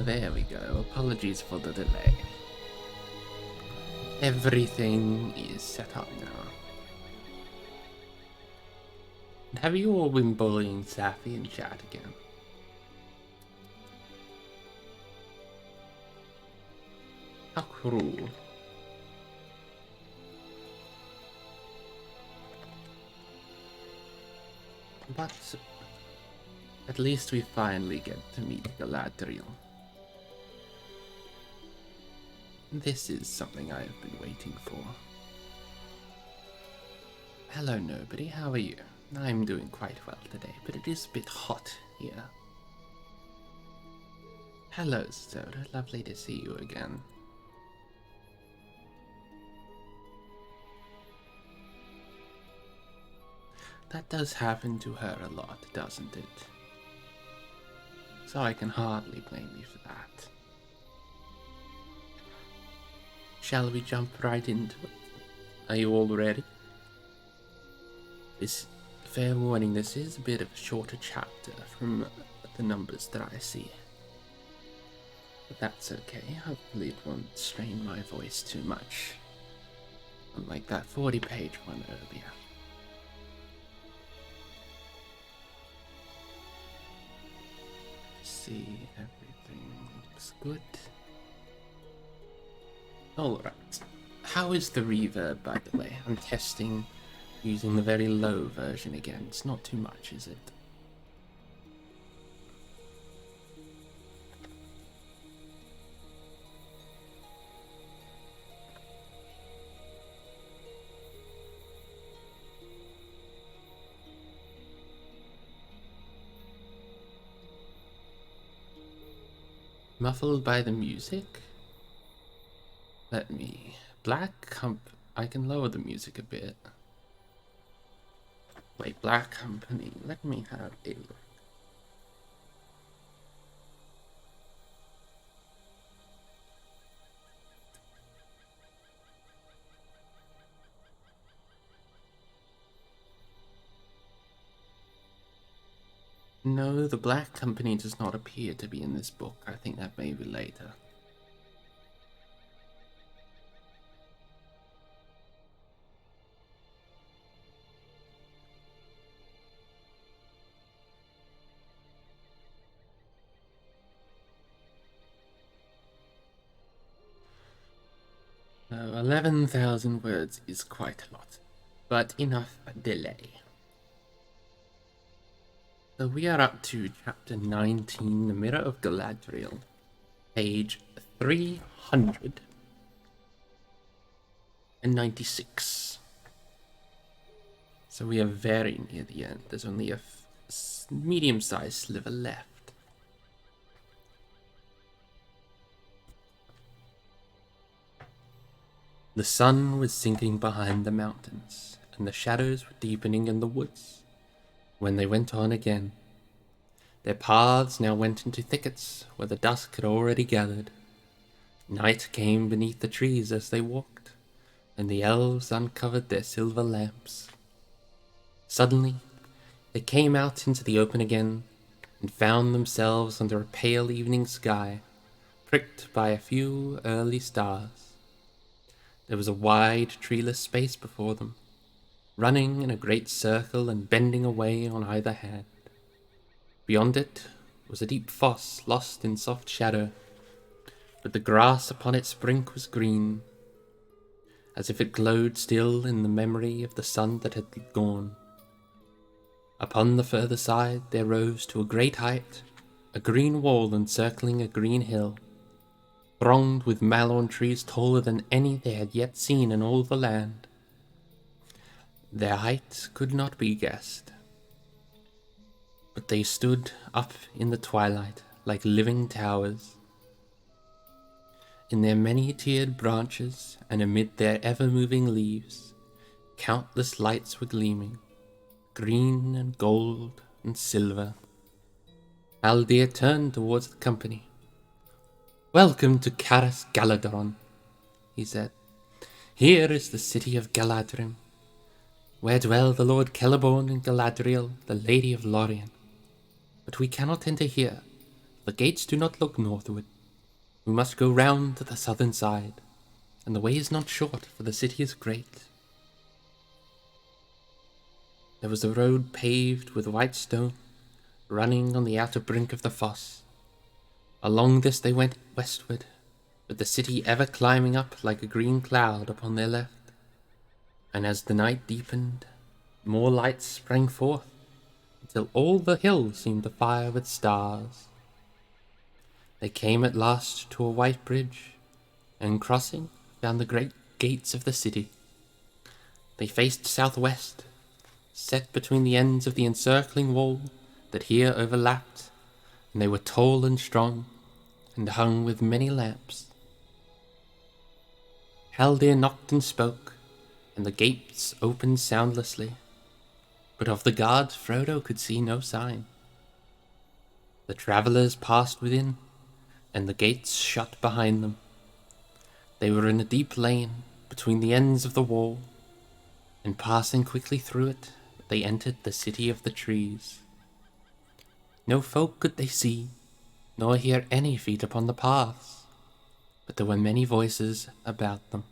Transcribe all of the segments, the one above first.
There we go. Apologies for the delay. Everything is set up now. And have you all been bullying Safi in chat again? How cruel. But at least we finally get to meet Galadriel. This is something I have been waiting for. Hello, nobody. How are you? I'm doing quite well today, but it is a bit hot here. Hello, Soda. Lovely to see you again. That does happen to her a lot, doesn't it? So I can hardly blame you for that. Shall we jump right into it? Are you all ready? Fair warning, this is a bit of a shorter chapter from the numbers that I see. But that's okay, hopefully it won't strain my voice too much. Unlike that 40-page one earlier. See, everything looks good. Alright. How is the reverb, by the way? I'm testing using the very low version again. It's not too much, is it? Muffled by the music? Let me... I can lower the music a bit. Wait, Black Company. Let me have a look. No, the Black Company does not appear to be in this book. I think that may be later. No, 11,000 words is quite a lot, but enough delay. So we are up to chapter 19, The Mirror of Galadriel, page 396. So we are very near the end. There's only a medium-sized sliver left. The sun was sinking behind the mountains, and the shadows were deepening in the woods. When they went on again, their paths now went into thickets where the dusk had already gathered. Night came beneath the trees as they walked, and the elves uncovered their silver lamps. Suddenly, they came out into the open again, and found themselves under a pale evening sky, pricked by a few early stars. There was a wide, treeless space before them, running in a great circle and bending away on either hand. Beyond it was a deep foss lost in soft shadow, but the grass upon its brink was green, as if it glowed still in the memory of the sun that had gone. Upon the further side there rose to a great height a green wall encircling a green hill, thronged with malorn trees taller than any they had yet seen in all the land. Their height could not be guessed, but they stood up in the twilight like living towers. In their many-tiered branches and amid their ever-moving leaves, countless lights were gleaming, green and gold and silver. Haldir turned towards the company. "Welcome to Caras Galadron," he said. "Here is the city of Galadrim, where dwell the Lord Celeborn and Galadriel, the Lady of Lorien. But we cannot enter here. The gates do not look northward. We must go round to the southern side, and the way is not short, for the city is great. There was a road paved with white stone, running on the outer brink of the foss. Along this they went westward, with the city ever climbing up like a green cloud upon their left. And as the night deepened, more lights sprang forth, until all the hill seemed afire with stars. They came at last to a white bridge, and crossing, found the great gates of the city. They faced southwest, set between the ends of the encircling wall that here overlapped, and they were tall and strong, and hung with many lamps. Haldir knocked and spoke, and the gates opened soundlessly, but of the guards Frodo could see no sign. The travellers passed within, and the gates shut behind them. They were in a deep lane between the ends of the wall, and passing quickly through it, they entered the city of the trees. No folk could they see, nor hear any feet upon the paths, but there were many voices about them,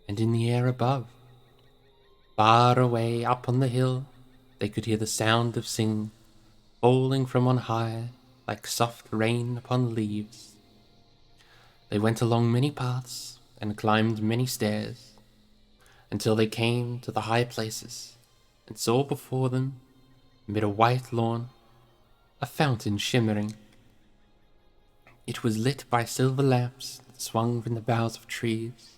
and in the air above. Far away up on the hill, they could hear the sound of singing, falling from on high like soft rain upon leaves. They went along many paths and climbed many stairs, until they came to the high places, and saw before them, amid a white lawn, a fountain shimmering. It was lit by silver lamps that swung from the boughs of trees,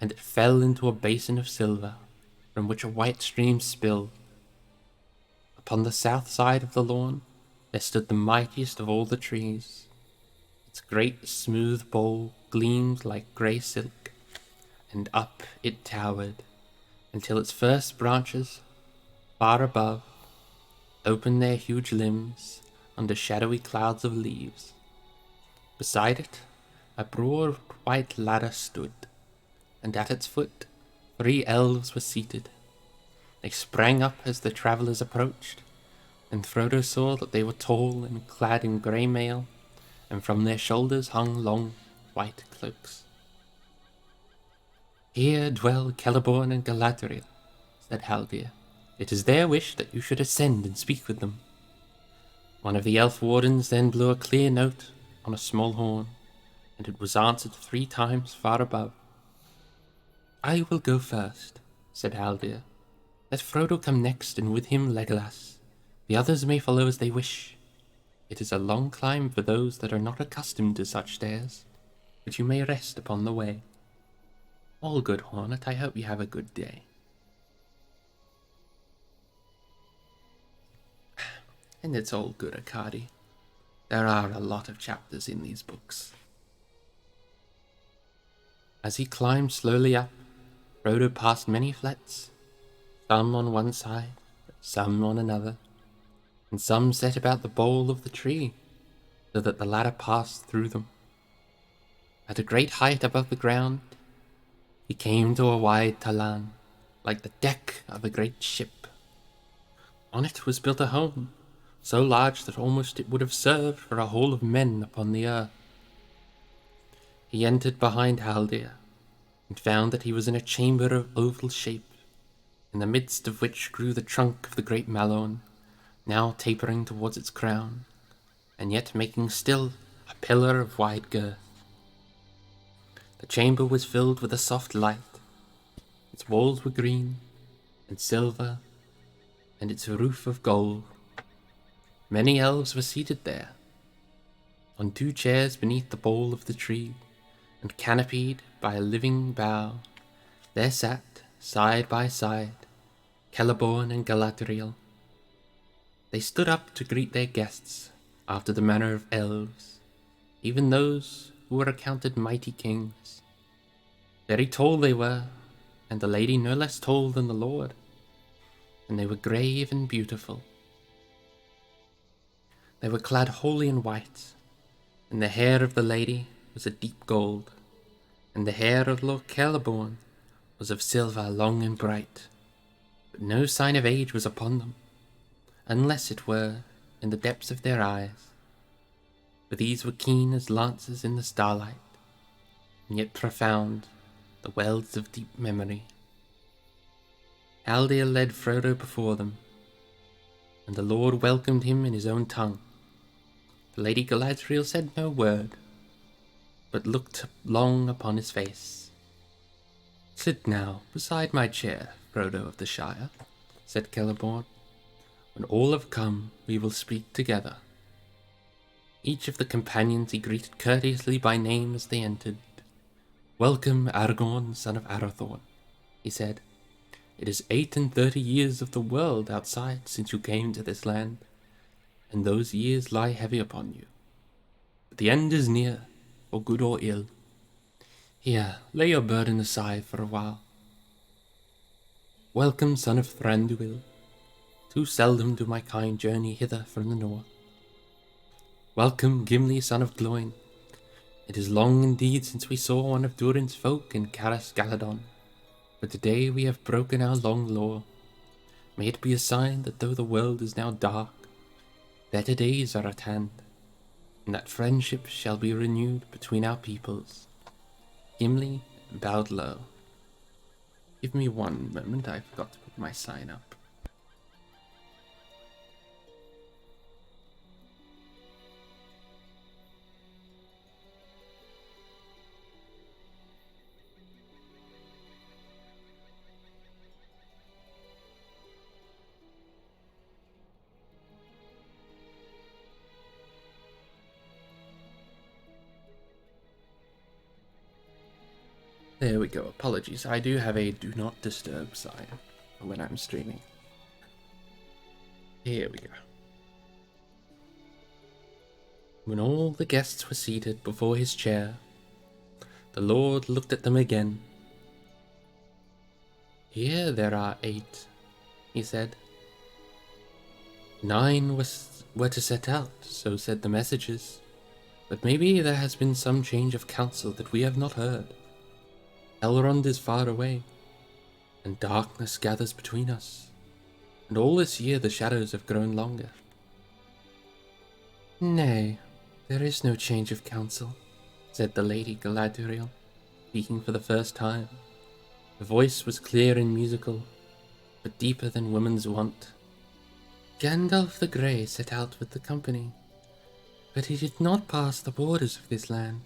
and it fell into a basin of silver, from which a white stream spilled. Upon the south side of the lawn there stood the mightiest of all the trees. Its great smooth bole gleamed like grey silk, and up it towered, until its first branches, far above, opened their huge limbs under shadowy clouds of leaves. Beside it, a broad white ladder stood, and at its foot 3 elves were seated. They sprang up as the travellers approached, and Frodo saw that they were tall and clad in grey mail, and from their shoulders hung long white cloaks. "Here dwell Celeborn and Galadriel," said Haldir. "It is their wish that you should ascend and speak with them." One of the elf wardens then blew a clear note on a small horn, and it was answered 3 times far above. "I will go first," said Haldir. "Let Frodo come next, and with him Legolas. The others may follow as they wish. It is a long climb for those that are not accustomed to such stairs, but you may rest upon the way. All good, Hornet, I hope you have a good day." And it's all good, Akadi. There are a lot of chapters in these books. As he climbed slowly up, Frodo passed many flats, some on one side, some on another, and some set about the bole of the tree, so that the ladder passed through them. At a great height above the ground, he came to a wide talan, like the deck of a great ship. On it was built a home, so large that almost it would have served for a hall of men upon the earth. He entered behind Haldir, and found that he was in a chamber of oval shape, in the midst of which grew the trunk of the great mallow, now tapering towards its crown, and yet making still a pillar of wide girth. The chamber was filled with a soft light. Its walls were green and silver, and its roof of gold. Many elves were seated there, on 2 chairs beneath the bole of the tree, and canopied by a living bough. There sat, side by side, Celeborn and Galadriel. They stood up to greet their guests, after the manner of elves, even those who were accounted mighty kings. Very tall they were, and the lady no less tall than the lord, and they were grave and beautiful. They were clad wholly in white, and the hair of the lady was a deep gold, and the hair of Lord Celeborn was of silver long and bright, but no sign of age was upon them, unless it were in the depths of their eyes. for these were keen as lances in the starlight, and yet profound, the wells of deep memory. Haldir led Frodo before them, and the Lord welcomed him in his own tongue. The Lady Galadriel said no word, but looked long upon his face. "Sit now beside my chair, Frodo of the Shire," said Celeborn. "When all have come, we will speak together." Each of the companions he greeted courteously by name as they entered. "Welcome, Aragorn, son of Arathorn," he said. "It is 38 years of the world outside since you came to this land, and those years lie heavy upon you. But the end is near, for good or ill. Here, lay your burden aside for a while. Welcome, son of Thranduil. Too seldom do my kind journey hither from the north. Welcome, Gimli, son of Gloin. It is long indeed since we saw one of Durin's folk in Caras Galadon, but today we have broken our long law. May it be a sign that though the world is now dark, better days are at hand, and that friendship shall be renewed between our peoples." Gimli bowed low. "Give me one moment, I forgot to put my sign up." There we go. Apologies. I do have a do not disturb sign for when I'm streaming. Here we go. When all the guests were seated before his chair, the Lord looked at them again. "Here there are 8, he said. 9 were to set out, so said the messages, but maybe there has been some change of counsel that we have not heard. Elrond is far away, and darkness gathers between us, and all this year the shadows have grown longer." "Nay, there is no change of counsel," said the Lady Galadriel, speaking for the first time. Her voice was clear and musical, but deeper than woman's wont. "Gandalf the Grey set out with the company, but he did not pass the borders of this land.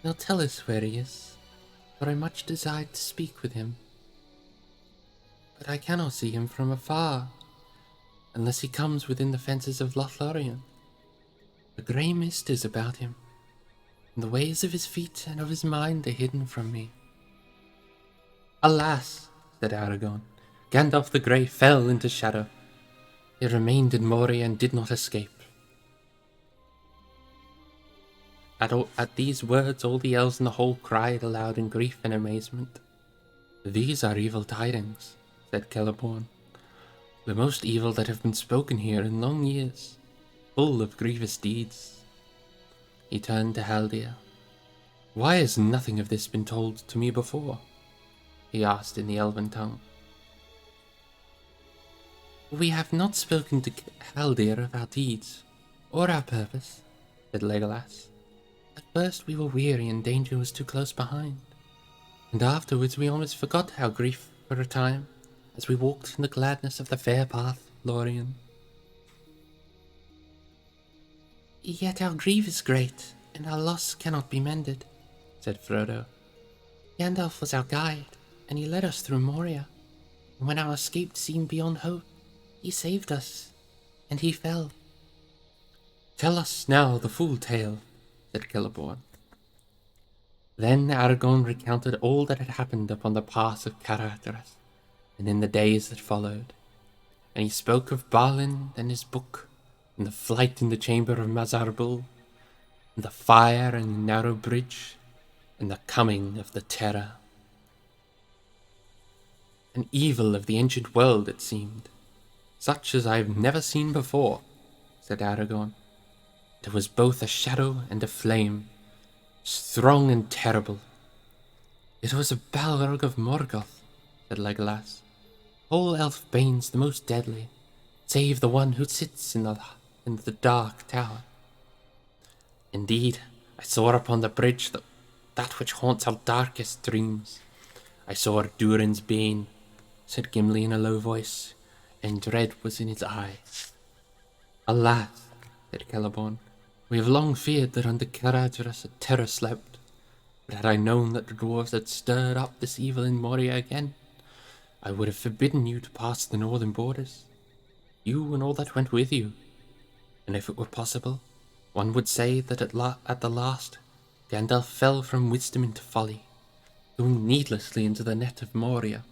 He'll tell us where he is, for I much desired to speak with him. But I cannot see him from afar, unless he comes within the fences of Lothlorien. A grey mist is about him, and the ways of his feet and of his mind are hidden from me." "Alas," said Aragorn, "Gandalf the Grey fell into shadow. He remained in Moria and did not escape." At these words all the elves in the hall cried aloud in grief and amazement. "These are evil tidings," said Celeborn, "the most evil that have been spoken here in long years, full of grievous deeds." He turned to Haldir. "Why has nothing of this been told to me before?" he asked in the elven tongue. "We have not spoken to Haldir of our deeds, or our purpose," said Legolas. "At first we were weary and danger was too close behind, and afterwards we almost forgot our grief for a time, as we walked in the gladness of the fair path, Lorien. Yet our grief is great, and our loss cannot be mended," said Frodo. "Gandalf was our guide, and he led us through Moria, and when our escape seemed beyond hope, he saved us, and he fell." "Tell us now the full tale," said Celeborn. Then Aragorn recounted all that had happened upon the pass of Caradhras, and in the days that followed, and he spoke of Balin and his book, and the flight in the chamber of Mazarbul, and the fire and the narrow bridge, and the coming of the terror. An evil of the ancient world, it seemed, such as I have never seen before, said Aragorn. It was both a shadow and a flame, strong and terrible. It was a Balrog of Morgoth, said Legolas. All elf banes the most deadly, save the one who sits in the dark tower. Indeed, I saw upon the bridge that which haunts our darkest dreams. I saw Durin's bane, said Gimli in a low voice, and dread was in his eye. Alas, said Celeborn, we have long feared that under Galadriel a terror slept. But had I known that the dwarves had stirred up this evil in Moria again, I would have forbidden you to pass the northern borders, you and all that went with you. And if it were possible, one would say that at the last, Gandalf fell from wisdom into folly, going needlessly into the net of Moria.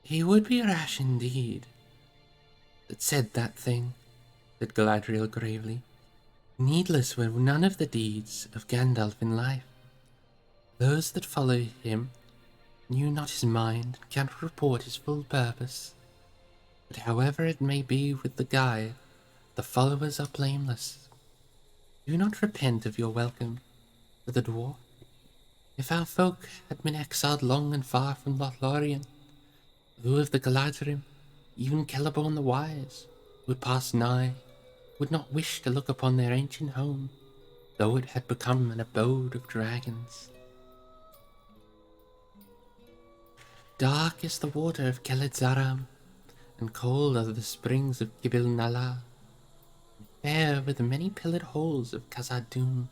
He would be rash indeed that said that thing, said Galadriel gravely. Needless were none of the deeds of Gandalf in life. Those that follow him knew not his mind and cannot report his full purpose. But however it may be with the guide, the followers are blameless. Do not repent of your welcome to the dwarf. If our folk had been exiled long and far from Lothlorien, who of the Galadrim, even Celeborn the Wise, would pass nigh, would not wish to look upon their ancient home, though it had become an abode of dragons. Dark is the water of Keled-Zaram, and cold are the springs of Gibil Nala. Fair were the many pillared halls of Khazad-dûm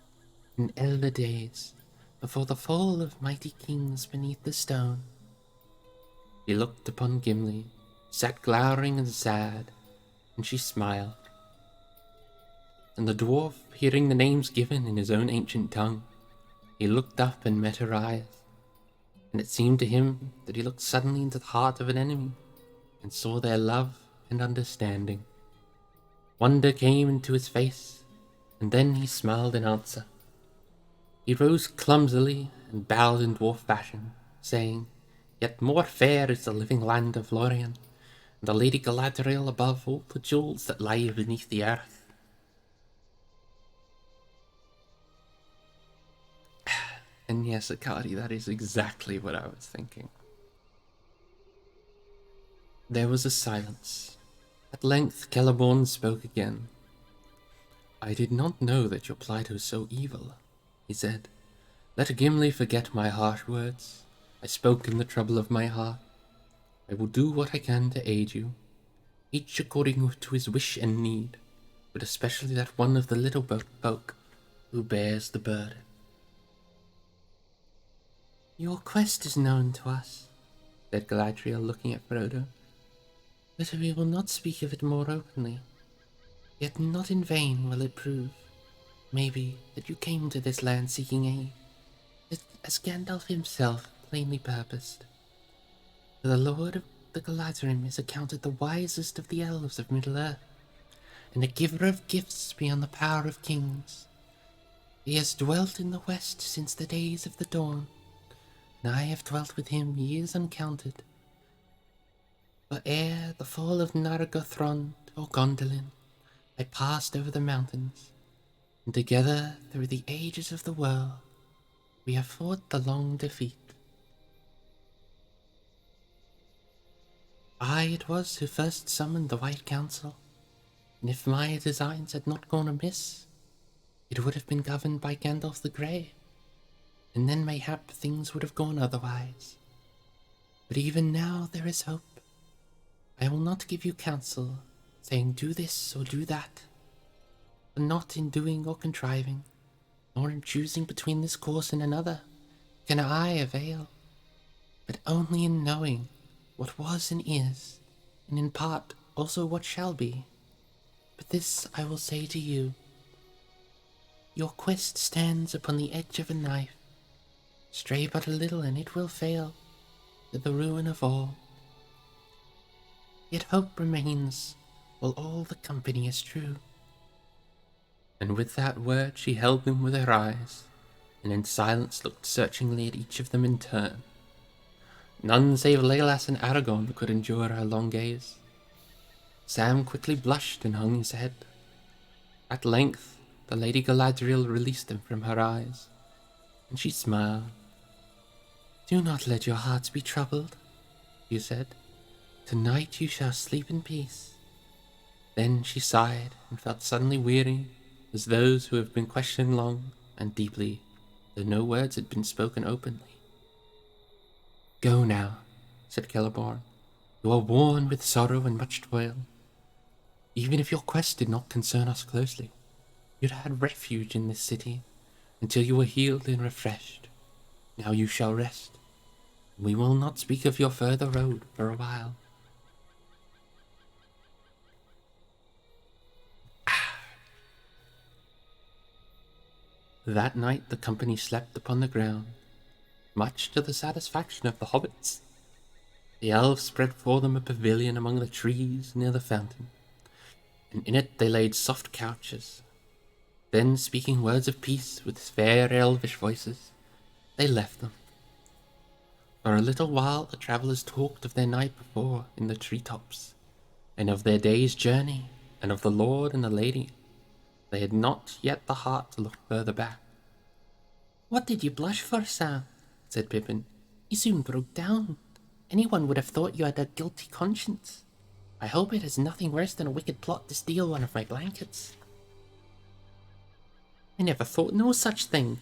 in elder days, before the fall of mighty kings beneath the stone. He looked upon Gimli, sat glowering and sad, and she smiled. And the dwarf, hearing the names given in his own ancient tongue, he looked up and met her eyes, and it seemed to him that he looked suddenly into the heart of an enemy, and saw their love and understanding. Wonder came into his face, and then he smiled in answer. He rose clumsily and bowed in dwarf fashion, saying, Yet more fair is the living land of Lorien, and the Lady Galadriel above all the jewels that lie beneath the earth. And yes, Akadi, that is exactly what I was thinking. There was a silence. At length Celeborn spoke again. I did not know that your plight was so evil, he said. Let Gimli forget my harsh words. I spoke in the trouble of my heart. I will do what I can to aid you, each according to his wish and need, but especially that one of the little folk who bears the burden. Your quest is known to us, said Galadriel, looking at Frodo, but we will not speak of it more openly. Yet not in vain will it prove, maybe, that you came to this land seeking aid, as Gandalf himself plainly purposed. For the Lord of the Galadrim is accounted the wisest of the elves of Middle-earth, and a giver of gifts beyond the power of kings. He has dwelt in the west since the days of the dawn, and I have dwelt with him years uncounted. For ere the fall of Nargothrond or Gondolin, I passed over the mountains, and together through the ages of the world, we have fought the long defeat. I it was who first summoned the White Council, and if my designs had not gone amiss, it would have been governed by Gandalf the Grey, and then mayhap things would have gone otherwise. But even now there is hope. I will not give you counsel, saying do this or do that, for not in doing or contriving, nor in choosing between this course and another, can I avail, but only in knowing what was and is, and in part also what shall be. But this I will say to you, your quest stands upon the edge of a knife. Stray but a little and it will fail, to the ruin of all. Yet hope remains, while all the company is true. And with that word she held them with her eyes, and in silence looked searchingly at each of them in turn. None save Legolas and Aragorn could endure her long gaze. Sam quickly blushed and hung his head. At length the Lady Galadriel released them from her eyes, and she smiled. Do not let your hearts be troubled, she said. Tonight you shall sleep in peace. Then she sighed and felt suddenly weary, as those who have been questioned long and deeply, though no words had been spoken openly. "Go now," said Celeborn. "You are worn with sorrow and much toil. Even if your quest did not concern us closely, you'd had refuge in this city until you were healed and refreshed. Now you shall rest. We will not speak of your further road for a while." That night the company slept upon the ground, much to the satisfaction of the hobbits. The elves spread for them a pavilion among the trees near the fountain, and in it they laid soft couches. Then, speaking words of peace with fair elvish voices, they left them. For a little while the travellers talked of their night before in the treetops, and of their day's journey, and of the lord and the lady. They had not yet the heart to look further back. "What did you blush for, Sam?" said Pippin. "You soon broke down. Anyone would have thought you had a guilty conscience. I hope it is nothing worse than a wicked plot to steal one of my blankets." "I never thought no such thing,"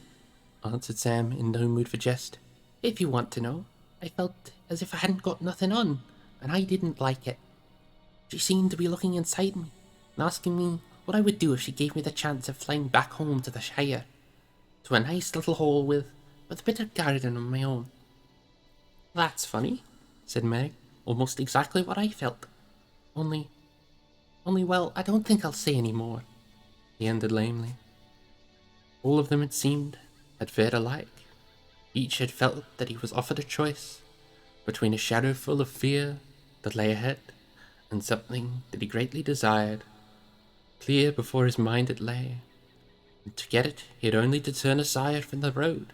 answered Sam, in no mood for jest. "If you want to know, I felt as if I hadn't got nothing on, and I didn't like it. She seemed to be looking inside me, and asking me what I would do if she gave me the chance of flying back home to the Shire, to a nice little hole with a bit of garden of my own." "That's funny," said Meg. "Almost exactly what I felt. Only, well, I don't think I'll say any more," he ended lamely. All of them, it seemed, had fared alike. Each had felt that he was offered a choice between a shadow full of fear that lay ahead and something that he greatly desired. Clear before his mind it lay, and to get it he had only to turn aside from the road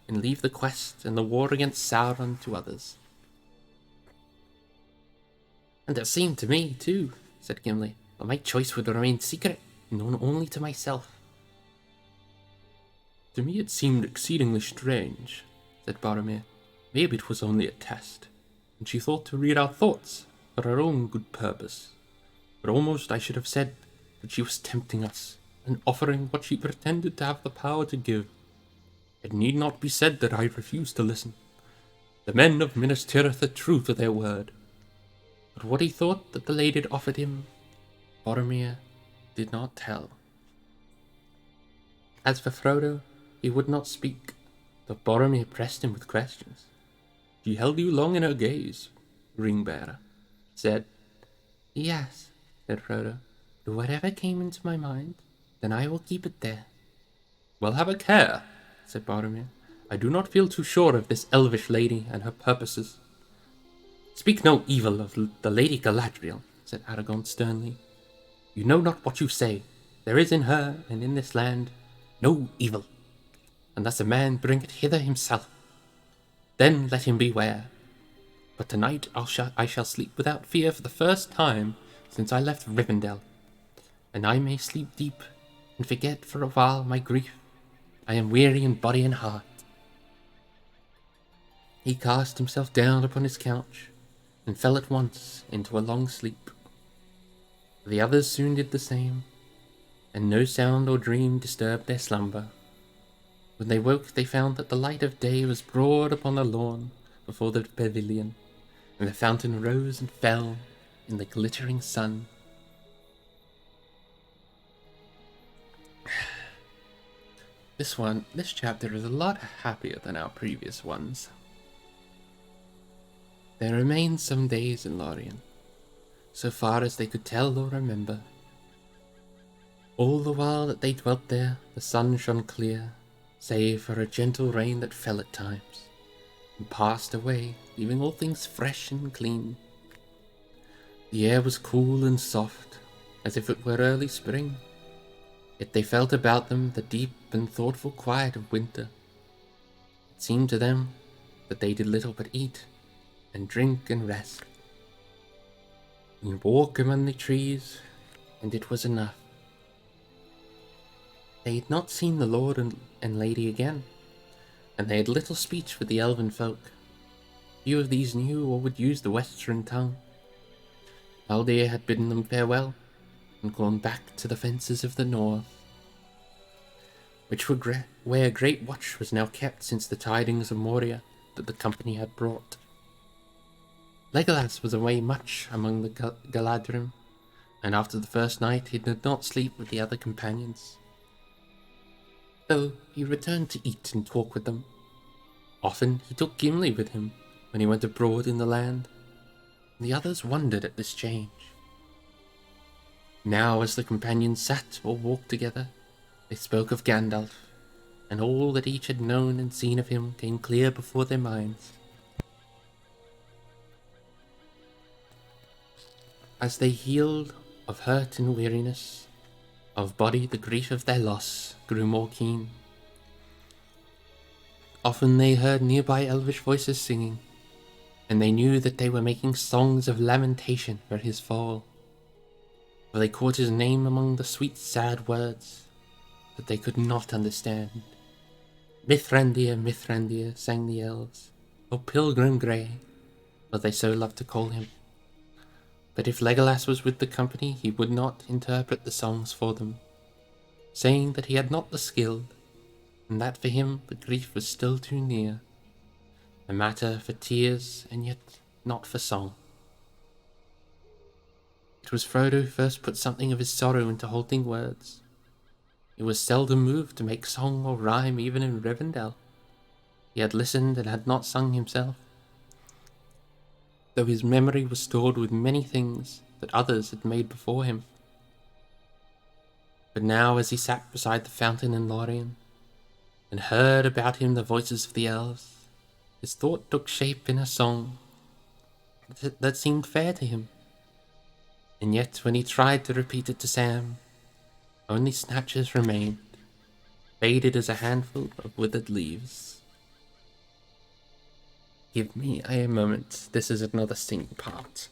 and leave the quest and the war against Sauron to others. "And it seemed to me, too," said Gimli, "that my choice would remain secret, known only to myself." "To me it seemed exceedingly strange," said Boromir. "Maybe it was only a test, and she thought to read our thoughts for her own good purpose. But almost I should have said that she was tempting us, and offering what she pretended to have the power to give. It need not be said that I refused to listen. The men of Minas Tirith are true to their word. But what he thought that the lady had offered him, Boromir did not tell." As for Frodo, he would not speak, though Boromir pressed him with questions. "She held you long in her gaze, Ring-bearer," he said. "Yes," said Frodo, "but whatever came into my mind, then I will keep it there." "Well, have a care," said Boromir. "I do not feel too sure of this elvish lady and her purposes." "Speak no evil of the Lady Galadriel," said Aragorn sternly. "You know not what you say. There is in her, and in this land, no evil, unless a man bring it hither himself. Then let him beware. But tonight I shall sleep without fear for the first time since I left Rivendell, and I may sleep deep and forget for a while my grief. I am weary in body and heart." He cast himself down upon his couch and fell at once into a long sleep. The others soon did the same, and no sound or dream disturbed their slumber. When they woke they found that the light of day was broad upon the lawn before the pavilion, and the fountain rose and fell in the glittering sun. This chapter is a lot happier than our previous ones. There remained some days in Lorien, so far as they could tell or remember. All the while that they dwelt there, the sun shone clear, save for a gentle rain that fell at times, and passed away, leaving all things fresh and clean. The air was cool and soft, as if it were early spring, yet they felt about them the deep and thoughtful quiet of winter. It seemed to them that they did little but eat, and drink and rest, and walk among the trees, and it was enough. They had not seen the lord and lady again, and they had little speech with the elven folk. Few of these knew or would use the western tongue. Haldir had bidden them farewell, and gone back to the fences of the north, which were where a great watch was now kept since the tidings of Moria that the company had brought. Legolas was away much among the Galadriel, and after the first night he did not sleep with the other companions, though he returned to eat and talk with them. Often he took Gimli with him when he went abroad in the land, and the others wondered at this change. Now as the companions sat or walked together, they spoke of Gandalf, and all that each had known and seen of him came clear before their minds. As they healed of hurt and weariness, of body the grief of their loss grew more keen. Often they heard nearby elvish voices singing, and they knew that they were making songs of lamentation for his fall, for they caught his name among the sweet sad words that they could not understand. Mithrandir, Mithrandir, sang the elves, O pilgrim grey, for they so loved to call him. But if Legolas was with the company, he would not interpret the songs for them, saying that he had not the skill, and that for him the grief was still too near, a matter for tears and yet not for song. It was Frodo who first put something of his sorrow into halting words. He was seldom moved to make song or rhyme even in Rivendell. He had listened and had not sung himself, though his memory was stored with many things that others had made before him. But now as he sat beside the fountain in Lorien, and heard about him the voices of the elves, his thought took shape in a song that seemed fair to him. And yet when he tried to repeat it to Sam, only snatches remained, faded as a handful of withered leaves. Give me a moment. This is another singing part.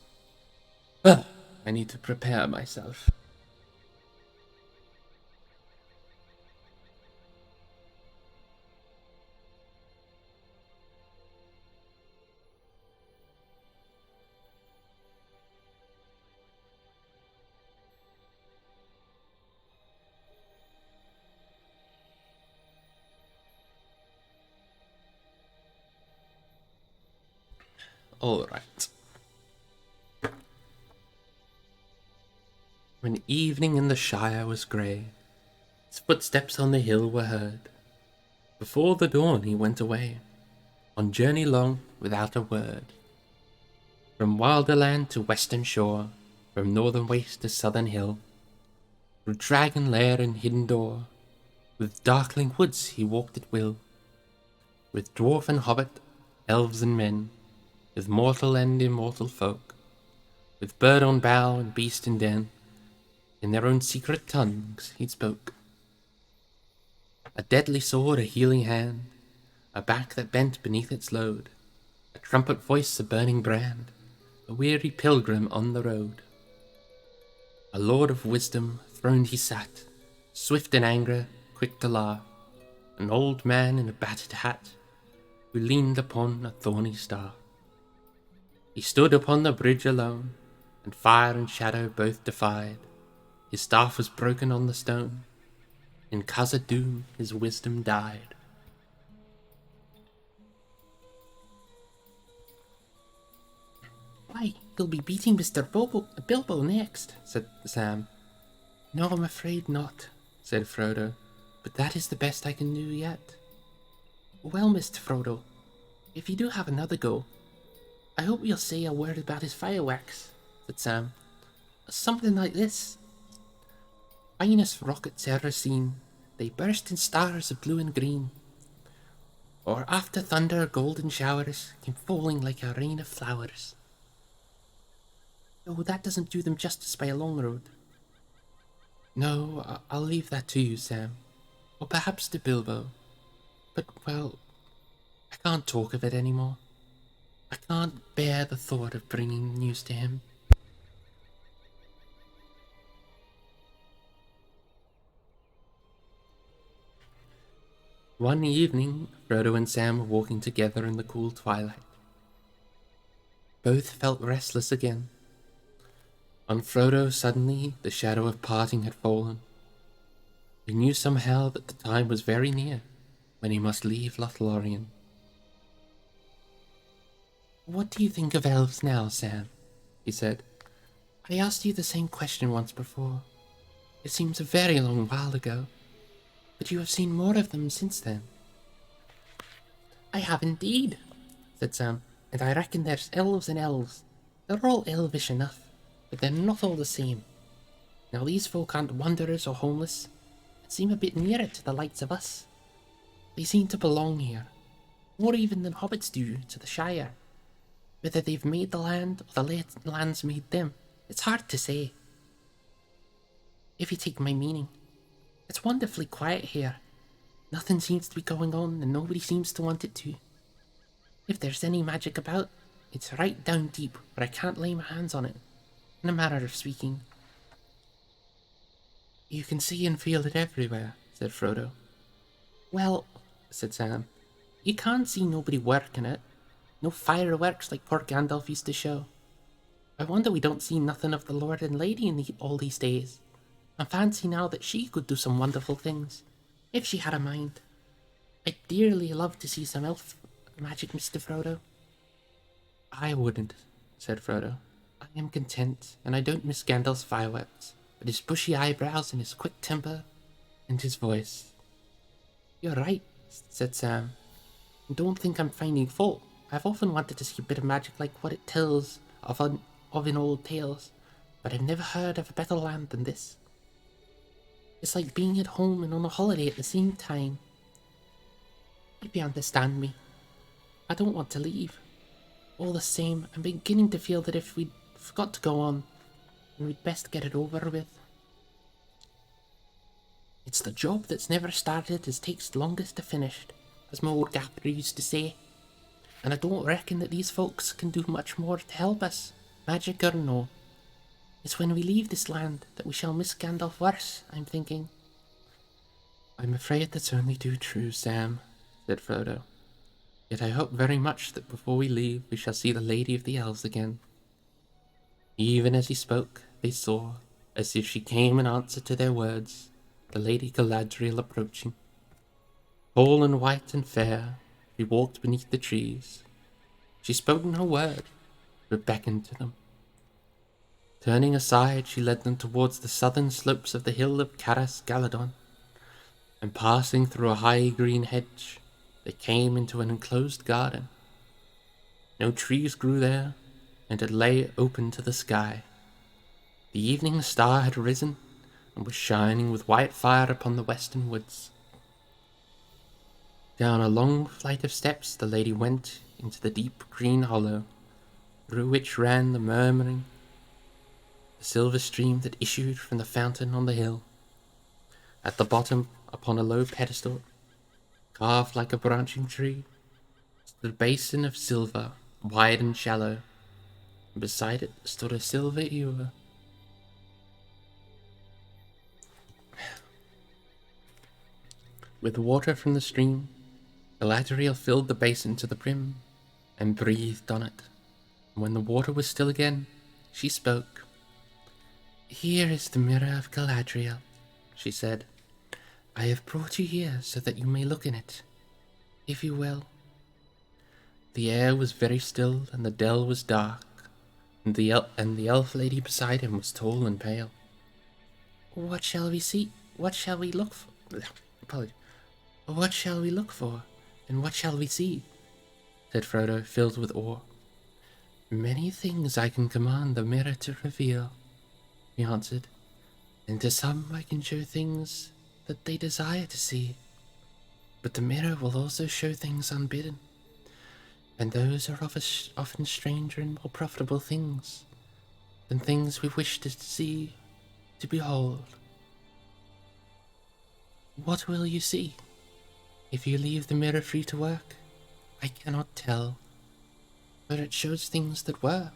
I need to prepare myself. All right. When evening in the Shire was grey, his footsteps on the hill were heard. Before the dawn he went away, on journey long without a word. From wilder land to western shore, from northern waste to southern hill, through dragon lair and hidden door, with darkling woods he walked at will. With dwarf and hobbit, elves and men, with mortal and immortal folk, with bird on bough and beast in den, in their own secret tongues he spoke. A deadly sword, a healing hand, a back that bent beneath its load, a trumpet voice, a burning brand, a weary pilgrim on the road. A lord of wisdom, throned he sat, swift in anger, quick to laugh, an old man in a battered hat, who leaned upon a thorny staff. He stood upon the bridge alone, and fire and shadow both defied. His staff was broken on the stone. In Khazad-dûm his wisdom died. Why, you'll be beating Mr. Bilbo next, said Sam. No, I'm afraid not, said Frodo, but that is the best I can do yet. Well, Mr. Frodo, if you do have another go, I hope you'll say a word about his fireworks, said Sam. Something like this. Finest rockets ever seen, they burst in stars of blue and green. Or after thunder golden showers came falling like a rain of flowers. Oh, that doesn't do them justice by a long road. No, I'll leave that to you, Sam. Or perhaps to Bilbo. But, well, I can't talk of it anymore. I can't bear the thought of bringing news to him. One evening, Frodo and Sam were walking together in the cool twilight. Both felt restless again. On Frodo suddenly the shadow of parting had fallen. He knew somehow that the time was very near when he must leave Lothlorien. "What do you think of elves now, Sam?" he said. "I asked you the same question once before. It seems a very long while ago, but you have seen more of them since then." "I have indeed," said Sam, "and I reckon there's elves and elves. They're all elvish enough, but they're not all the same. Now these folk aren't wanderers or homeless, and seem a bit nearer to the likes of us. They seem to belong here, more even than hobbits do to the Shire. Whether they've made the land or the land's made them, it's hard to say. If you take my meaning, it's wonderfully quiet here. Nothing seems to be going on, and nobody seems to want it to. If there's any magic about, it's right down deep where I can't lay my hands on it, in a manner of speaking." "You can see and feel it everywhere," said Frodo. "Well," said Sam, "you can't see nobody working it. No fireworks like poor Gandalf used to show. I wonder we don't see nothing of the Lord and Lady in all these days. I fancy now that she could do some wonderful things, if she had a mind. I'd dearly love to see some elf magic, Mr. Frodo." "I wouldn't," said Frodo. "I am content, and I don't miss Gandalf's fireworks, but his bushy eyebrows and his quick temper, and his voice." "You're right," said Sam. "And don't think I'm finding fault. I've often wanted to see a bit of magic like what it tells of in old tales, but I've never heard of a better land than this. It's like being at home and on a holiday at the same time. If you understand me, I don't want to leave. All the same, I'm beginning to feel that if we've got to go on, then we'd best get it over with. It's the job that's never started as takes longest to finish, as my old gaffer used to say. And I don't reckon that these folks can do much more to help us, magic or no. It's when we leave this land that we shall miss Gandalf worse, I'm thinking." "I'm afraid that's only too true, Sam," said Frodo. "Yet I hope very much that before we leave we shall see the Lady of the Elves again." Even as he spoke, they saw, as if she came in answer to their words, the Lady Galadriel approaching. Tall and white and fair, she walked beneath the trees. She spoke no word, but beckoned to them. Turning aside, she led them towards the southern slopes of the hill of Caras Galadon, and passing through a high green hedge, they came into an enclosed garden. No trees grew there, and it lay open to the sky. The evening star had risen, and was shining with white fire upon the western woods. Down a long flight of steps the lady went into the deep green hollow, through which ran the murmuring, the silver stream that issued from the fountain on the hill. At the bottom, upon a low pedestal, carved like a branching tree, stood a basin of silver, wide and shallow, and beside it stood a silver ewer. With water from the stream, Galadriel filled the basin to the brim, and breathed on it. And when the water was still again, she spoke. "Here is the mirror of Galadriel," she said. "I have brought you here so that you may look in it, if you will." The air was very still, and the dell was dark, and the elf lady beside him was tall and pale. "What shall we see? What shall we look for? Apologies. What shall we look for, and what shall we see?" said Frodo, filled with awe. "Many things I can command the mirror to reveal," he answered, "and to some I can show things that they desire to see. But the mirror will also show things unbidden, and those are often stranger and more profitable things than things we wish to see, to behold. What will you see? If you leave the mirror free to work, I cannot tell, but it shows things that were,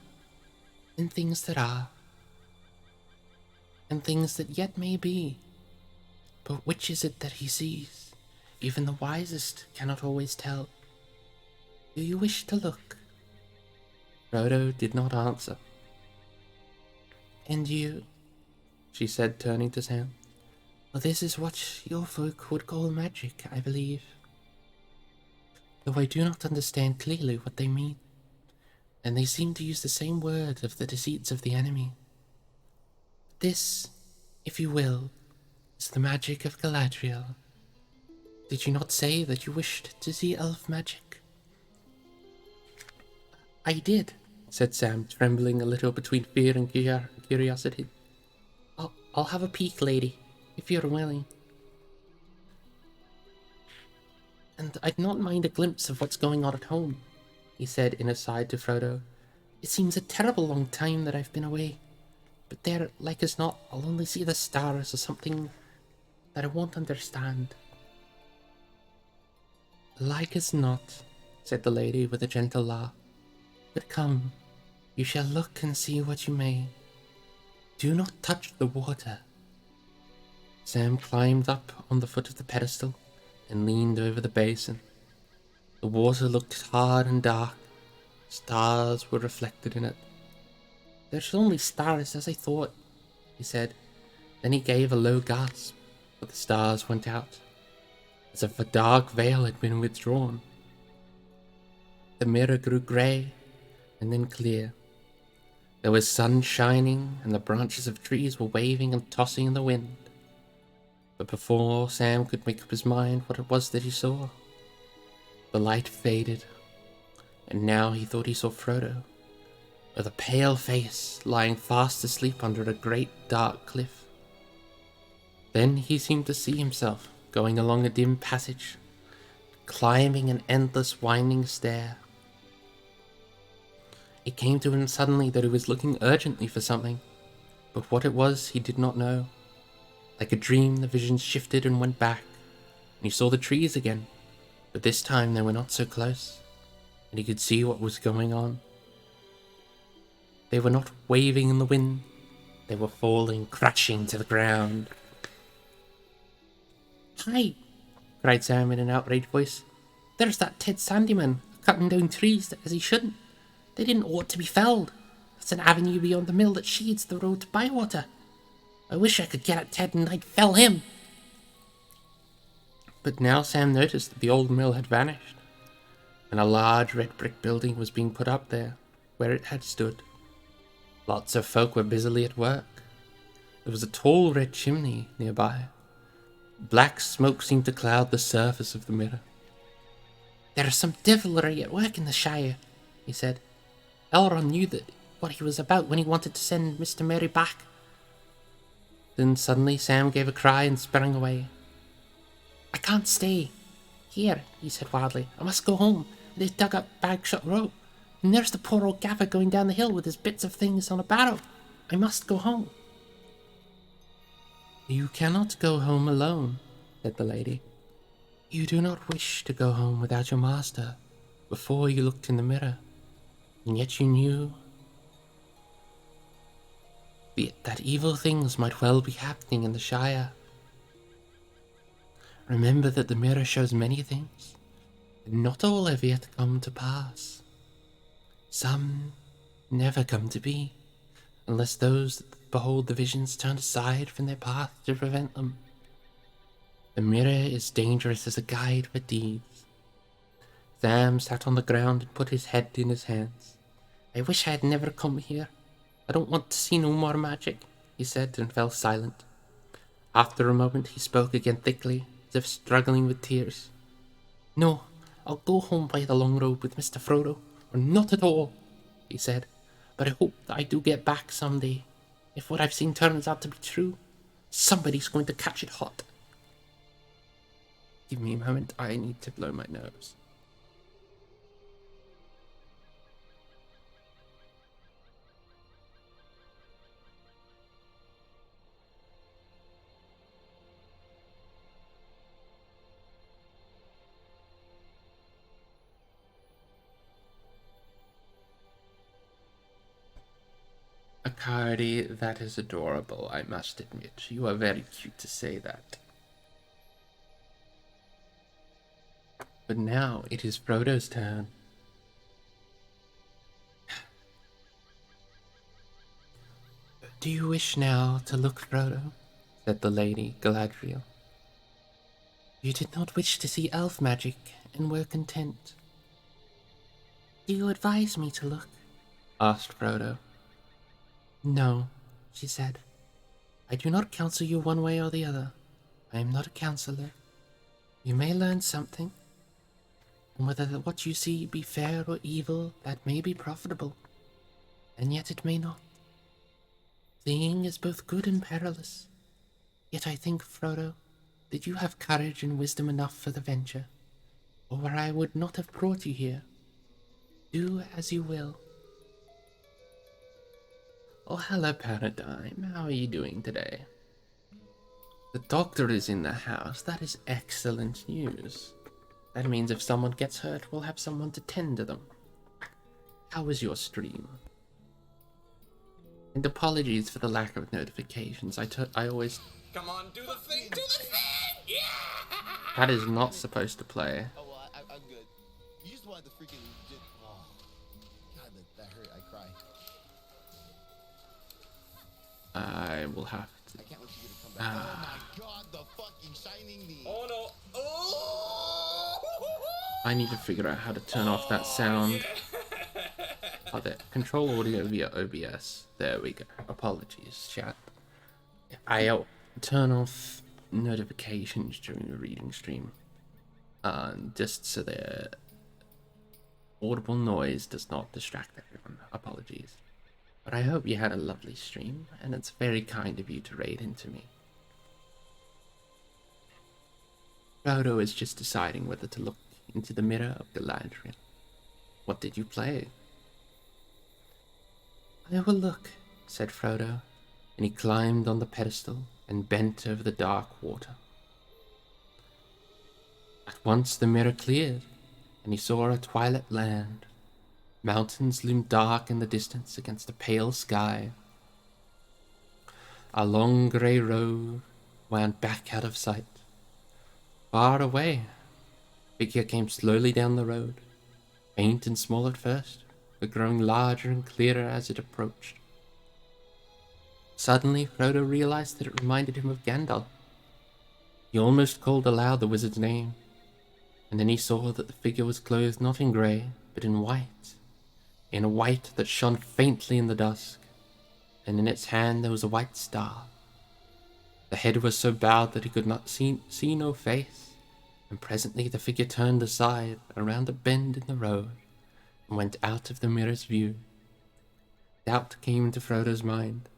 and things that are, and things that yet may be. But which is it that he sees? Even the wisest cannot always tell. Do you wish to look?" Frodo did not answer. And you, she said, turning to Sam. Well, this is what your folk would call magic, I believe. Though I do not understand clearly what they mean, and they seem to use the same word of the deceits of the enemy. This, if you will, is the magic of Galadriel. Did you not say that you wished to see elf magic? I did, said Sam, trembling a little between fear and curiosity. I'll have a peek, lady, if you're willing. And I'd not mind a glimpse of what's going on at home, he said in aside to Frodo. It seems a terrible long time that I've been away, but there, like as not, I'll only see the stars or something that I won't understand. Like as not, said the lady with a gentle laugh. But come, you shall look and see what you may. Do not touch the water. Sam climbed up on the foot of the pedestal and leaned over the basin. The water looked hard and dark. Stars were reflected in it. There's only stars, as I thought, he said. Then he gave a low gasp, but the stars went out, as if a dark veil had been withdrawn. The mirror grew grey, and then clear. There was sun shining, and the branches of trees were waving and tossing in the wind. But before Sam could make up his mind what it was that he saw, the light faded, and now he thought he saw Frodo, with a pale face, lying fast asleep under a great dark cliff. Then he seemed to see himself going along a dim passage, climbing an endless winding stair. It came to him suddenly that he was looking urgently for something, but what it was he did not know. Like a dream, the vision shifted and went back, and he saw the trees again, but this time they were not so close, and he could see what was going on. They were not waving in the wind, they were falling crashing to the ground. Hi, cried Sam in an outraged voice. There's that Ted Sandyman cutting down trees as he shouldn't. They didn't ought to be felled. That's an avenue beyond the mill that shades the road to Bywater. I wish I could get at Ted and I'd fell him. But now Sam noticed that the old mill had vanished, and a large red brick building was being put up there, where it had stood. Lots of folk were busily at work. There was a tall red chimney nearby. Black smoke seemed to cloud the surface of the mirror. There is some devilry at work in the Shire, he said. Elrond knew what he was about when he wanted to send Mr. Merry back. Then suddenly Sam gave a cry and sprang away. I can't stay here, he said wildly. I must go home. They've dug up Bagshot Row, and there's the poor old gaffer going down the hill with his bits of things on a barrow. I must go home. You cannot go home alone, said the lady. You do not wish to go home without your master. Before you looked in the mirror, and yet you knew that evil things might well be happening in the Shire. Remember that the mirror shows many things, and not all have yet come to pass. Some never come to be, unless those that behold the visions turn aside from their path to prevent them. The mirror is dangerous as a guide for deeds. Sam sat on the ground and put his head in his hands. I wish I had never come here. I don't want to see no more magic, he said, and fell silent. After a moment he spoke again thickly, as if struggling with tears. No, I'll go home by the long road with Mr. Frodo, or not at all, he said. But I hope that I do get back some day. If what I've seen turns out to be true, somebody's going to catch it hot. Give me a moment, I need to blow my nose. Akari, that is adorable, I must admit. You are very cute to say that. But now it is Frodo's turn. do you wish now to look, Frodo? Said the lady Galadriel. You did not wish to see elf magic, and were content. Do you advise me to look? Asked Frodo. No, she said. I do not counsel you one way or the other. I am not a counselor. You may learn something, and whether what you see be fair or evil, that may be profitable, and yet it may not. Seeing is both good and perilous. Yet I think, Frodo, that you have courage and wisdom enough for the venture, or I would not have brought you here. Do as you will. Oh, hello, Paradigm. How are you doing today? The doctor is in the house. That is excellent news. That means if someone gets hurt, we'll have someone to tend to them. How was your stream? And apologies for the lack of notifications. I always... Come on, do the thing! Do the thing! Yeah! That is not supposed to play. Oh, well, I'm good. You just wanted to freaking... Oh. God, that hurt. I cry. I will have to... I can't let you get to come back. Oh my god, the fucking shining knee. Oh no! Oh! I need to figure out how to turn off that sound. Oh, there. Control audio via OBS. There we go. Apologies, chat. I'll turn off notifications during the reading stream. Just so the audible noise does not distract everyone. Apologies. But I hope you had a lovely stream, and it's very kind of you to raid into me. Frodo is just deciding whether to look into the mirror of Galadriel. What did you play? I will look, said Frodo, and he climbed on the pedestal and bent over the dark water. At once the mirror cleared, and he saw a twilight land. Mountains loomed dark in the distance against a pale sky. A long grey road wound back out of sight. Far away, a figure came slowly down the road, faint and small at first, but growing larger and clearer as it approached. Suddenly, Frodo realized that it reminded him of Gandalf. He almost called aloud the wizard's name, and then he saw that the figure was clothed not in grey, but in a white that shone faintly in the dusk, and in its hand there was a white star. The head was so bowed that he could not see no face, and presently the figure turned aside around a bend in the road, and went out of the mirror's view. Doubt came into Frodo's mind.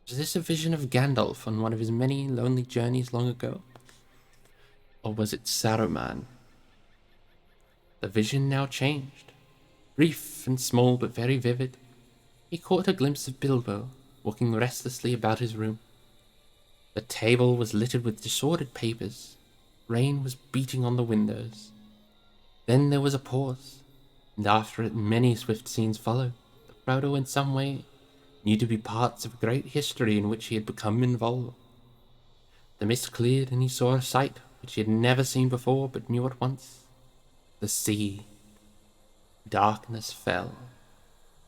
Was this a vision of Gandalf on one of his many lonely journeys long ago? Or was it Saruman? The vision now changed. Brief and small but very vivid, he caught a glimpse of Bilbo, walking restlessly about his room. The table was littered with disordered papers. Rain was beating on the windows. Then there was a pause, and after it many swift scenes followed that Frodo in some way knew to be parts of a great history in which he had become involved. The mist cleared, and he saw a sight which he had never seen before but knew at once. The sea. Darkness fell.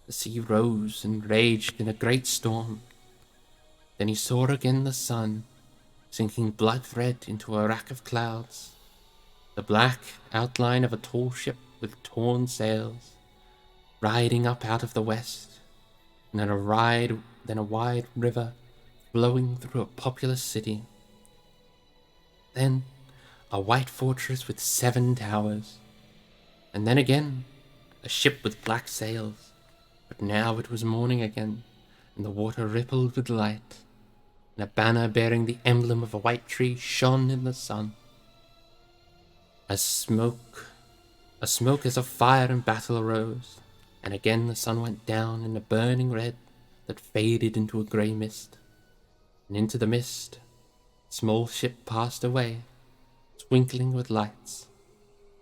The sea rose and raged in a great storm. Then he saw again the sun, sinking blood red into a rack of clouds, the black outline of a tall ship with torn sails, riding up out of the west, and then a wide river flowing through a populous city. Then a white fortress with 7 towers, and then again a ship with black sails, but now it was morning again, and the water rippled with light, and a banner bearing the emblem of a white tree shone in the sun. A smoke as of fire and battle arose, and again the sun went down in a burning red that faded into a grey mist, and into the mist a small ship passed away, twinkling with lights.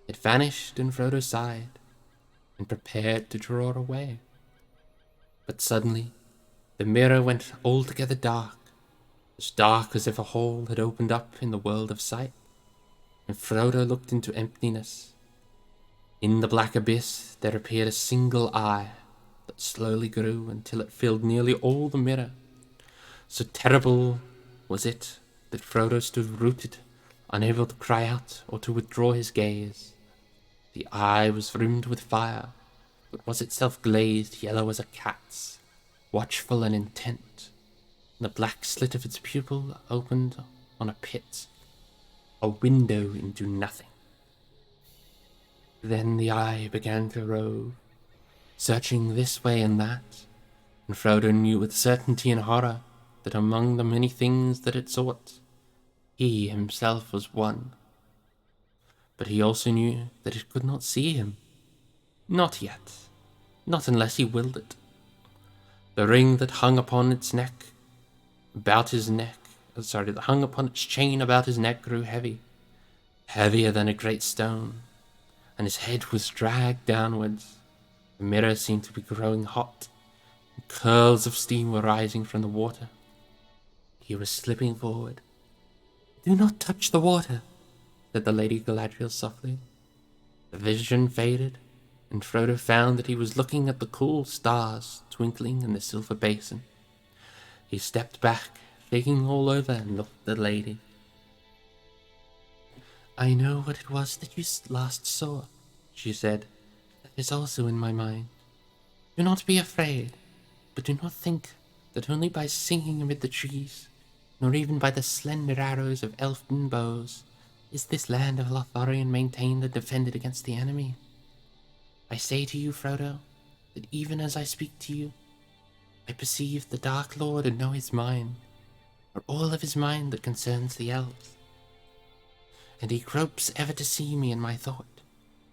It vanished, and Frodo sighed, and prepared to draw away. But suddenly the mirror went altogether dark, as dark as if a hole had opened up in the world of sight, and Frodo looked into emptiness. In the black abyss there appeared a single eye that slowly grew until it filled nearly all the mirror, So terrible was it that Frodo stood rooted, unable to cry out or to withdraw his gaze. The eye was rimmed with fire, but was itself glazed yellow as a cat's, watchful and intent. The black slit of its pupil opened on a pit, a window into nothing. Then the eye began to rove, searching this way and that, and Frodo knew with certainty and horror that among the many things that it sought, he himself was one. But he also knew that it could not see him. Not yet. Not unless he willed it. The ring that hung upon its chain about his neck grew heavy, heavier than a great stone, and his head was dragged downwards. The mirror seemed to be growing hot, and curls of steam were rising from the water. He was slipping forward. "Do not touch the water," said the Lady Galadriel softly. The vision faded, and Frodo found that he was looking at the cool stars twinkling in the silver basin. He stepped back, shaking all over, and looked at the lady. "I know what it was that you last saw," she said. "That is also in my mind. Do not be afraid, but do not think that only by singing amid the trees, nor even by the slender arrows of elfin bows, is this land of Lothlorien maintained and defended against the enemy. I say to you, Frodo, that even as I speak to you, I perceive the Dark Lord and know his mind, or all of his mind that concerns the elves. And he gropes ever to see me in my thought,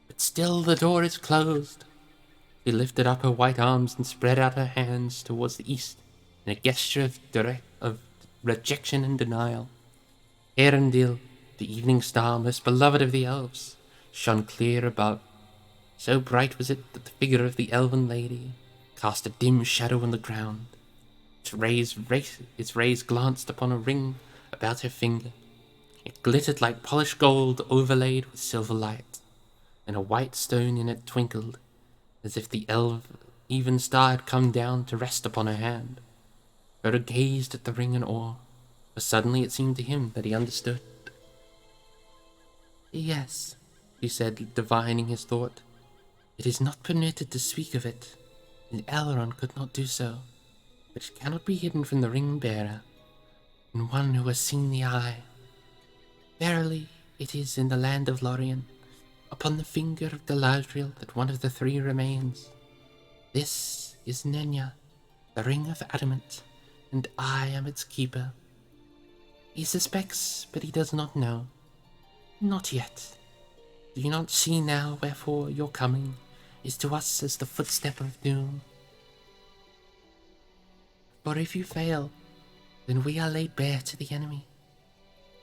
but still the door is closed." She lifted up her white arms and spread out her hands towards the east in a gesture of rejection and denial. Erendil, the evening star most beloved of the elves, shone clear above. So bright was it that the figure of the elven lady cast a dim shadow on the ground. Its rays glanced upon a ring about her finger. It glittered like polished gold overlaid with silver light, and a white stone in it twinkled, as if the even star had come down to rest upon her hand. Frodo gazed at the ring in awe, for suddenly it seemed to him that he understood. "Yes," she said, divining his thought. "It is not permitted to speak of it, and Elrond could not do so, but it cannot be hidden from the ring-bearer, and one who has seen the eye. Verily, it is in the land of Lorien, upon the finger of Galadriel, that one of the three remains. This is Nenya, the ring of adamant, and I am its keeper. He suspects, but he does not know. Not yet. Do you not see now wherefore your coming is to us as the footstep of doom? For if you fail, then we are laid bare to the enemy.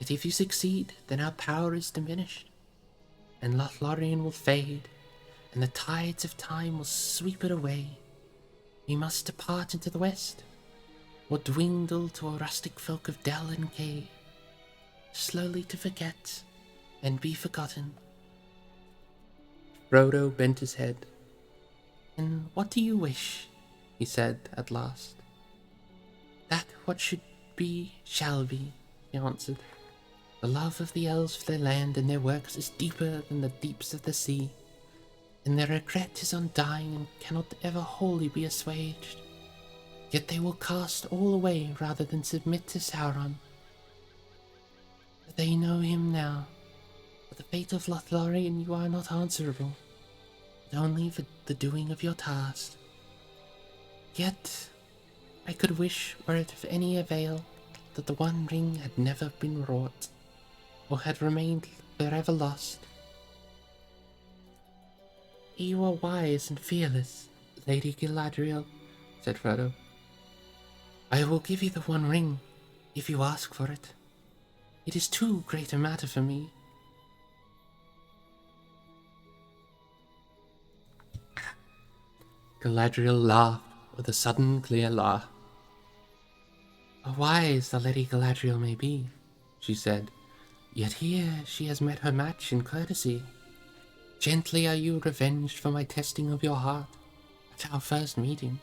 But if you succeed, then our power is diminished, and Lothlorien will fade, and the tides of time will sweep it away. We must depart into the west, or dwindle to a rustic folk of dell and cave, slowly to forget and be forgotten." Frodo bent his head. "And what do you wish?" he said at last. "That what should be shall be," he answered. "The love of the elves for their land and their works is deeper than the deeps of the sea, and their regret is undying and cannot ever wholly be assuaged. Yet they will cast all away rather than submit to Sauron. For they know him now. For the fate of Lothlorien you are not answerable, but only for the doing of your task. Yet I could wish, were it of any avail, that the One Ring had never been wrought, or had remained forever lost." "You are wise and fearless, Lady Galadriel," said Frodo. "I will give you the One Ring, if you ask for it. It is too great a matter for me." Galadriel laughed with a sudden clear laugh. "Wise the Lady Galadriel may be," she said, "yet here she has met her match in courtesy. Gently are you revenged for my testing of your heart at our first meeting.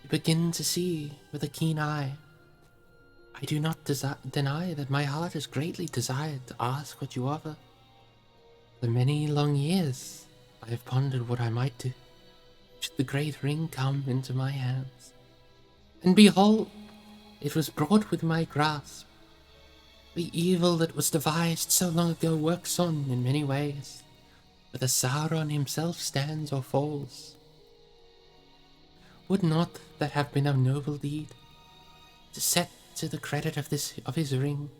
You begin to see with a keen eye, I do not deny that my heart has greatly desired to ask what you offer. For many long years I have pondered what I might do should the great ring come into my hands. And behold, it was brought with my grasp. The evil that was devised so long ago works on in many ways, whether Sauron himself stands or falls. Would not that have been a noble deed, to set to the credit of his ring,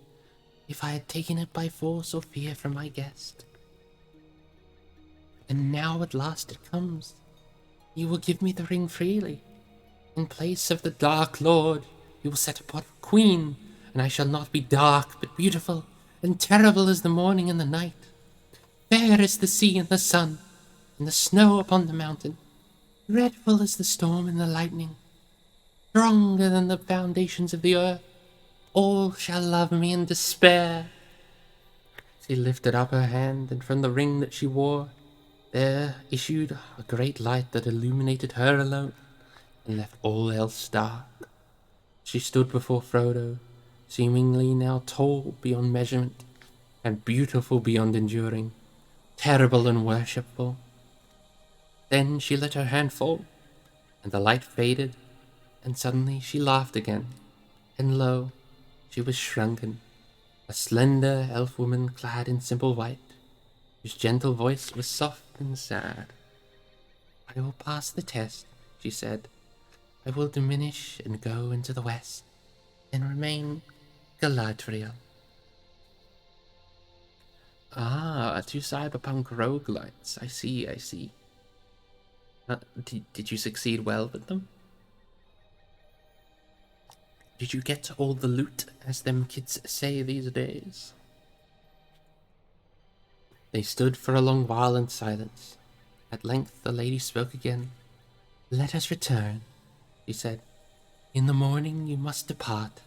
if I had taken it by force or fear from my guest? And now at last it comes. You will give me the ring freely. In place of the Dark Lord, you will set upon a queen, and I shall not be dark, but beautiful, and terrible as the morning and the night, fair as the sea and the sun, and the snow upon the mountain, dreadful as the storm and the lightning, stronger than the foundations of the earth. All shall love me and despair. She lifted up her hand, and from the ring that she wore, there issued a great light that illuminated her alone, and left all else dark. She stood before Frodo, seemingly now tall beyond measurement, and beautiful beyond enduring, terrible and worshipful. Then she let her hand fall, and the light faded, and suddenly she laughed again, and lo, she was shrunken, a slender elf woman clad in simple white, whose gentle voice was soft and sad. I will pass the test, she said. I will diminish and go into the west, and remain Galadriel. Ah, two cyberpunk roguelites. I see. Did you succeed well with them? Did you get all the loot, as them kids say these days? They stood for a long while in silence. At length the lady spoke again. Let us return, she said. In the morning you must depart,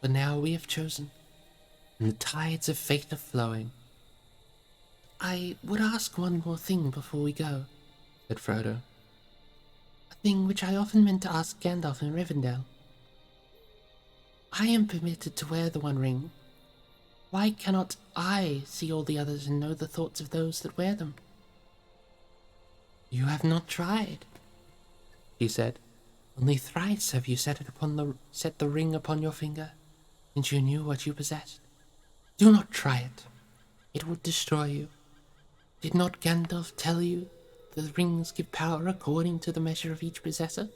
but now we have chosen, and the tides of fate are flowing. I would ask one more thing before we go, said Frodo. A thing which I often meant to ask Gandalf in Rivendell. I am permitted to wear the One Ring. Why cannot I see all the others and know the thoughts of those that wear them? You have not tried, he said. Only thrice have you set the ring upon your finger, since you knew what you possessed. Do not try it. It would destroy you. Did not Gandalf tell you that the rings give power according to the measure of each possessor?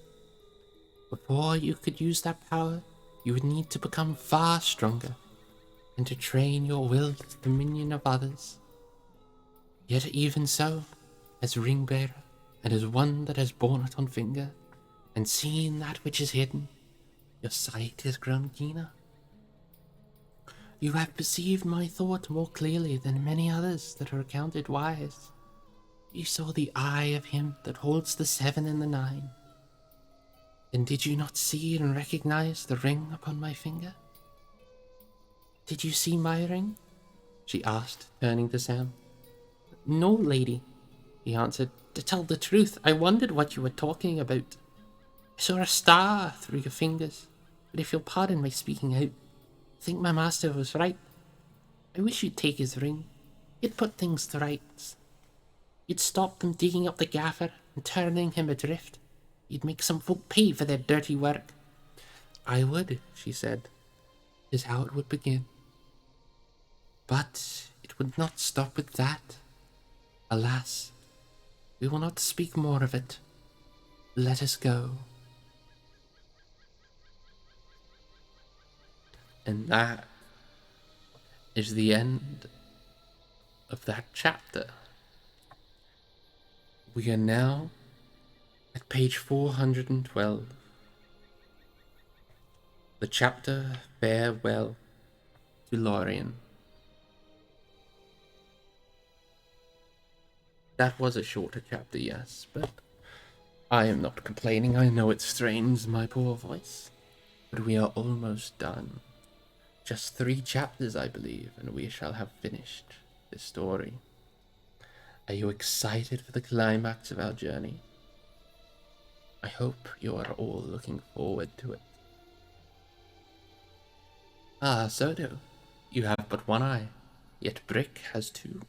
Before you could use that power, you would need to become far stronger, and to train your will to the dominion of others. Yet even so, as ring-bearer, and as one that has borne it on finger, and seen that which is hidden, your sight has grown keener. You have perceived my thought more clearly than many others that are accounted wise. You saw the eye of him that holds the 7 and the 9. Then did you not see and recognize the ring upon my finger? Did you see my ring? She asked, turning to Sam. No, lady, he answered. To tell the truth, I wondered what you were talking about. I saw a star through your fingers, but if you'll pardon my speaking out, I think my master was right. I wish you'd take his ring. You'd put things to rights. You'd stop them digging up the gaffer and turning him adrift. You'd make some folk pay for their dirty work. I would, she said, is how it would begin. But it would not stop with that. Alas, we will not speak more of it. Let us go. And that is the end of that chapter. We are now at page 412. The chapter Farewell to Lorien. That was a shorter chapter, yes, but I am not complaining. I know it strains my poor voice, but we are almost done. Just 3 chapters, I believe, and we shall have finished this story. Are you excited for the climax of our journey? I hope you are all looking forward to it. Ah, Sodo, you have but one eye, yet Brick has two.